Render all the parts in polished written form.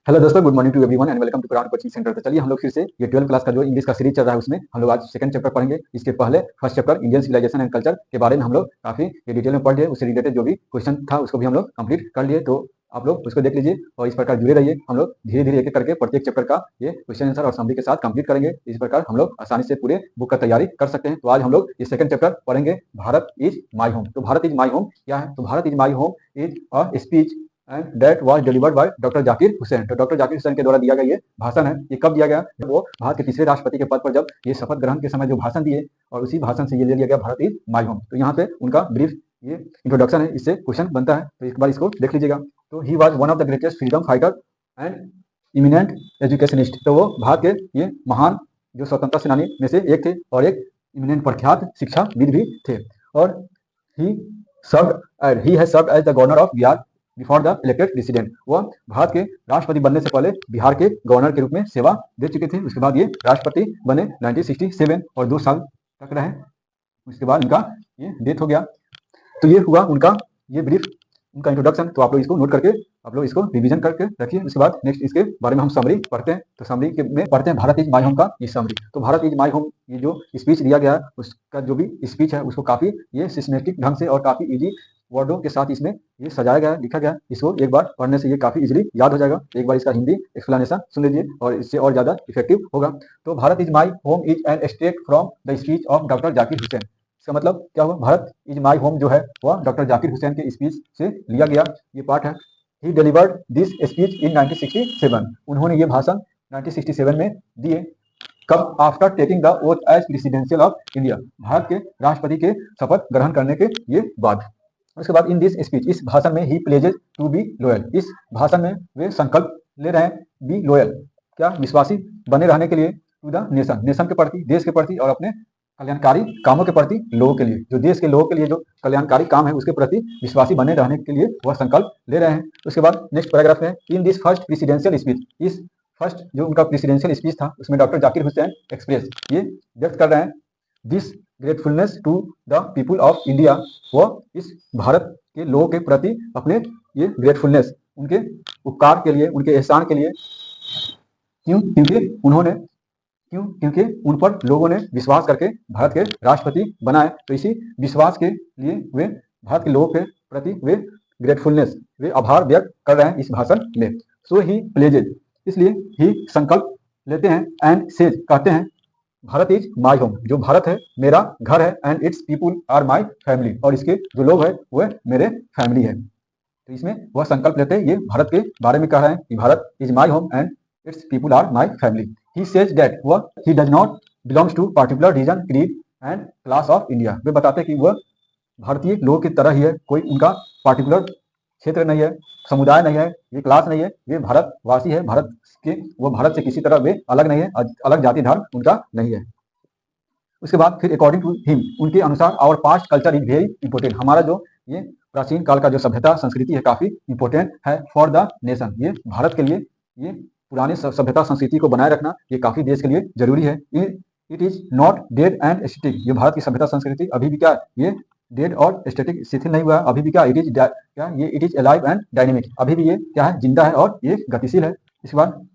Hello दोस्तों, good morning to everyone and welcome to Quran coaching centre. तो चलिए हम लोग फिर से ये 12th क्लास का जो इंग्लिश का सीरीज चल रहा है उसमें हम लोग आज सेकंड चैप्टर पढ़ेंगे। इसके पहले first chapter Indian civilization and culture के बारे में हम लोग काफी ये डिटेल में पढ़ लिए। उससे रिलेटेड जो भी क्वेश्चन था उसको भी हम लोग कंप्लीट कर लिए। तो आप लोग उसको देख लीजिए और इस प्रकार जुड़े रहिए। हम लोग धीरे धीरे एक एक करके प्रत्येक चैप्टर का ये क्वेश्चन आंसर और समरी के साथ कंप्लीट करेंगे। इस प्रकार हम लोग आसानी से पूरे बुक का तैयारी कर सकते हैं। तो आज हम लोग ये सेकंड चैप्टर पढ़ेंगे, भारत इज माई होम। तो भारत इज माई होम क्या है? तो Bharat is my home is a speech and that was delivered by doctor Zakir Hussain. तो डॉक्टर जाकिर हुसैन के द्वारा दिया गया ये भाषण है। ये कब दिया गया? वो भारत के तीसरे राष्ट्रपति के पद पर जब ये शपथ ग्रहण के समय जो भाषण दिए, और उसी भाषण से ये ले लिया गया भारत इज माई होम। तो यहाँ पे उनका ब्रीफ ये इंट्रोडक्शन है, इससे क्वेश्चन बनता है। तो एक बार इसको देख लीजिएगा। तो he was one of the greatest freedom fighter and eminent educationist. तो वो भारत के ये महान जो स्वतंत्रता सेनानी में से एक थे और एक इमिनेंट प्रख्यात शिक्षाविद भी थे। और he served he has served as the governor of Bihar before the elected president. वह भारत के राष्ट्रपति बनने से पहले बिहार के गवर्नर के रूप में सेवा दे चुके थे। उसके बाद ये राष्ट्रपति बने 1967 और 2 साल तक रहे। उसके बाद इनका ये डेथ हो गया। तो ये हुआ उनका ये ब्रीफ, उनका इंट्रोडक्शन। तो आप लोग इसको नोट करके आप लोग इसको रिवीजन करके रखिए। उसके बाद नेक्स्ट इसके बारे में हम समरी पढ़ते हैं। तो समरी के में पढ़ते हैं भारत इज माई होम का ये समरी। तो भारत इज माई होम ये जो स्पीच दिया गया है उसका जो भी स्पीच है उसको काफी ये सिस्टमेटिक ढंग से और काफी इजी वर्डों के साथ इसमें ये सजाया गया है, लिखा गया है। इसको एक बार पढ़ने से ये काफी इजीली याद हो जाएगा। एक बार इसका हिंदी एक्सप्लेनेशन सुन लीजिए और इससे और ज्यादा इफेक्टिव होगा। तो Bharat is my home is an extract from the speech of doctor Zakir Hussain. इसका मतलब क्या हुआ? भारत इज माई होम जो है वह डॉक्टर जाकिर हुसैन के स्पीच से लिया गया ये पार्ट है। He delivered this speech in 1967। उन्होंने ये भाषण 1967 में दिए। कब? After taking the oath as presidential of India. Bharat के राष्ट्रपति के शपथ ग्रहण करने के ये बाद। उसके बाद इन दिस स्पीच इस भाषण में ही प्लेजेज टू बी लॉयल। इस भाषण में वे संकल्प ले रहे हैं बी लॉयल क्या? विश्वासी बने रहने के लिए टू द नेशन, नेशन के प्रति, देश के प्रति और अपने कल्याणकारी कामों के प्रति, लोगों के लिए, जो देश के लोगों के लिए जो कल्याणकारी काम है उसके प्रति विश्वासी बने रहने के लिए वह संकल्प ले रहे हैं। उसके बाद नेक्स्ट पैराग्राफ में in this first presidential speech, इस फर्स्ट जो उनका प्रेसिडेंशियल स्पीच था उसमें डॉक्टर जाकिर हुसैन एक्सप्रेस ये व्यक्त कर रहे हैं this gratefulness to the people of India. वह इस भारत के लोगों के प्रति अपने ये ग्रेटफुलनेस, उनके उपकार के लिए, उनके एहसान के लिए। क्यों? क्योंकि उन पर लोगों ने विश्वास करके भारत के राष्ट्रपति बनाए। तो इसी विश्वास के लिए वे भारत के लोगों के प्रति वे ग्रेटफुलनेस, वे आभार व्यक्त कर रहे हैं इस भाषण में। सो ही प्लेजेज, इसलिए ही संकल्प लेते हैं एंड सेज कहते हैं भारत इज माई होम, जो भारत है मेरा घर है, and its people are my family, और इसके जो लोग हैं वह मेरे फैमिली है। तो इसमें वह संकल्प लेते हैं, ये भारत के बारे में कह रहे हैं कि Bharat is my home and its people are my family. He says that वह he does not belongs to particular region, creed and class of India. वे बताते हैं कि वह भारतीय लोगों की तरह ही है, कोई उनका पार्टिकुलर क्षेत्र नहीं है, समुदाय नहीं है, ये क्लास नहीं है, वे भारतवासी है, भारत के, वो भारत से किसी तरह वे अलग नहीं है, अलग जाति धर्म उनका नहीं है। उसके बाद फिर अकॉर्डिंग टू हिम, उनके अनुसार our past culture is very important. हमारा जो ये प्राचीन काल का जो सभ्यता संस्कृति है काफी इंपॉर्टेंट है फॉर द नेशन। ये भारत के लिए ये पुराने सभ्यता संस्कृति को बनाए रखना ये काफी देश के लिए जरूरी है। It is not dead and static. ये भारत की सभ्यता संस्कृति अभी भी क्या है? ये डेड और स्टैटिक शिथिल नहीं हुआ है, अभी भी क्या? इट इज क्या? ये it is alive and dynamic. अभी भी ये क्या है? जिंदा है और ये गतिशील है। इसके बाद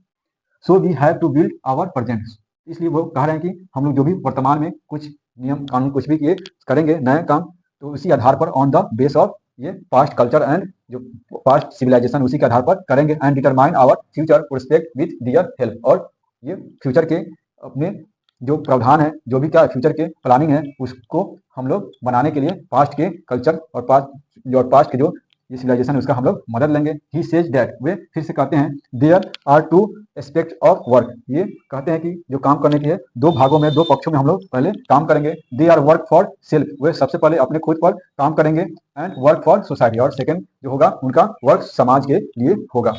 so we have to build our present. इसलिए वो कह रहे हैं कि हम लोग जो भी वर्तमान में कुछ नियम कानून कुछ भी ये करेंगे नए काम, तो उसी आधार पर ऑन द बेस ऑफ ये पास्ट कल्चर एंड जो पास्ट सिविलाइजेशन उसी के आधार पर करेंगे। And determine our future prospect with their help. और ये फ्यूचर के अपने जो प्रावधान है, जो भी क्या फ्यूचर के प्लानिंग है, उसको हम लोग बनाने के लिए पास्ट के कल्चर और पास्ट के जो ये सिविलाइजेशन है उसका हम लोग मदद लेंगे। ही सेज दैट, वे फिर से कहते हैं there are two aspect of work. ये कहते हैं कि जो काम करने के लिए दो भागों में, दो पक्षों में हम लोग पहले काम करेंगे। They are work for self, वे सबसे पहले अपने खुद पर काम करेंगे। एंड वर्क फॉर सोसाइटी, और सेकंड जो होगा उनका वर्क समाज के लिए होगा।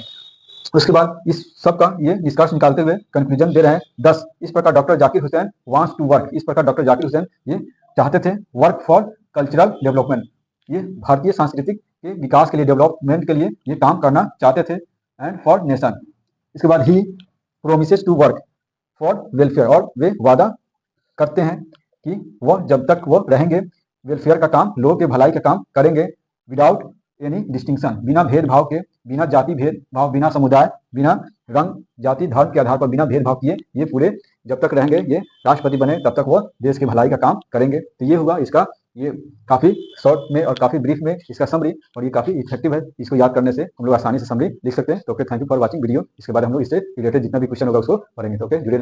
उसके बाद इस सब का ये निष्कर्ष निकालते हुए कंक्लूजन दे रहे हैं 10। इस प्रकार doctor Zakir Hussain wants to work, इस प्रकार डॉक्टर जाकिर हुसैन ये चाहते थे वर्क फॉर कल्चरल डेवलपमेंट, ये भारतीय सांस्कृतिक के विकास के लिए, डेवलपमेंट के लिए ये काम करना चाहते थे। And for nation. इसके बाद he promises to work for welfare, और वे वादा करते हैं कि वह जब तक वो रहेंगे वेलफेयर का काम, लोगों के भलाई का काम करेंगे विदाउट एनी डिस्टिंक्शन, बिना भेदभाव के, बिना जाति भेदभाव, बिना समुदाय, बिना रंग, जाति, धर्म के आधार पर बिना भेदभाव किए ये पूरे जब तक रहेंगे, ये राष्ट्रपति बने तब तक वो देश की भलाई का काम करेंगे। तो ये हुआ इसका, ये काफ़ी शॉर्ट में और काफ़ी ब्रीफ में इसका समरी, और ये काफ़ी इफेक्टिव है। इसको याद करने से हम लोग आसानी से समरी लिख सकते हैं। तो okay, thank you for watching video. इसके बाद हम लोग इससे रिलेटेड जितना भी क्वेश्चन होगा उसको पढ़ेंगे। तो ओके, जुड़े